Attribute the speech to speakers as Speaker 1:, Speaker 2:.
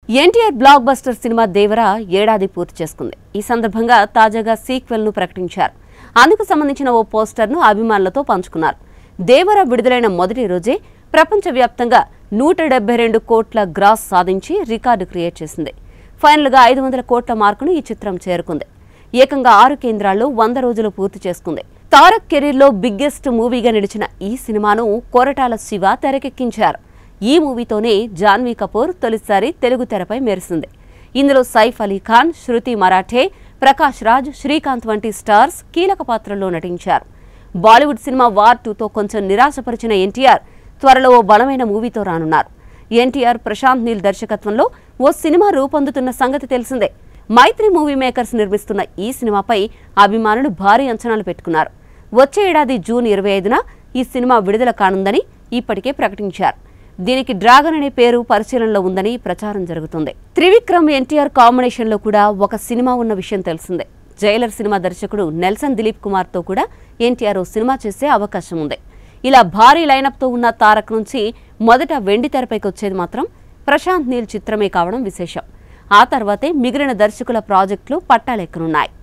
Speaker 1: NTR block buster cinema దేవర ఏడాది పూర్తి చేసుకుంది. ఈ సందర్భంగా తాజాగా సీక్వెల్ ను ప్రకటించారు. అందుకు సంబంధించిన ఓ పోస్టర్ ను అభిమానులతో పంచుకున్నారు. దేవర విడుదలైన మొదటి రోజే ప్రపంచవ్యాప్తంగా 172 కోట్ల గ్రాస్ సాధించి రికార్డు క్రియేట్ చేసింది. ఫైనల్ గా 500 కోట్ల మార్కును ఈ చిత్రం చేరుకుంది. ఏకంగా 6 కేంద్రాల్లో 100 రోజులు పూర్తి చేసుకుంది. తారక్ కెరీర్ లో బిగ్గెస్ట్ మూవీగా నిలిచిన ఈ సినిమాను కొరటాల శివ తెరకెక్కించారు. ఈ మూవీతోనే జాన్వీ కపూర్ తొలిసారి తెలుగు తెరపై మెరిసింది. ఇందులో సైఫ్ అలీ ఖాన్, శృతి మరాఠే, ప్రకాష్ రాజ్, శ్రీకాంత్ వంటి స్టార్స్ కీలక పాత్రల్లో నటించారు. బాలీవుడ్ సినిమా వార్ 2తో కొంచెం నిరాశపరిచిన ఎన్టీఆర్ త్వరలో ఓ బలమైన మూవీతో రానున్నారు. ఎన్టీఆర్ ప్రశాంత్ నీల్ దర్శకత్వంలో ఓ సినిమా రూపొందుతున్న సంగతి తెలిసిందే. మైత్రి మూవీ మేకర్స్ నిర్మిస్తున్న ఈ సినిమాపై అభిమానులు భారీ అంచనాలు పెట్టుకున్నారు. వచ్చే ఏడాది జూన్ 25న ఈ సినిమా విడుదల కానుందని ఇప్పటికే ప్రకటించారు. దీనికి డ్రాగన్ అనే పేరు పరిశీలనలో ఉందని ప్రచారం జరుగుతుంది. త్రివిక్రమ్ ఎన్టీఆర్ కాంబినేషన్ లో కూడా ఒక సినిమా ఉన్న విషయం తెలిసిందే. జైలర్ సినిమా దర్శకుడు నెల్సన్ దిలీప్ కుమార్ తో కూడా ఎన్టీఆర్ ఓ సినిమా చేసే అవకాశం ఉంది. ఇలా భారీ లైనప్ తో ఉన్న తారక్ నుంచి మొదట వెండి తెరపైకి వచ్చేది మాత్రం ప్రశాంత్ నీల్ చిత్రమే కావడం విశేషం. ఆ తర్వాతే మిగిలిన దర్శకుల ప్రాజెక్టులు పట్టాలెక్కనున్నాయి.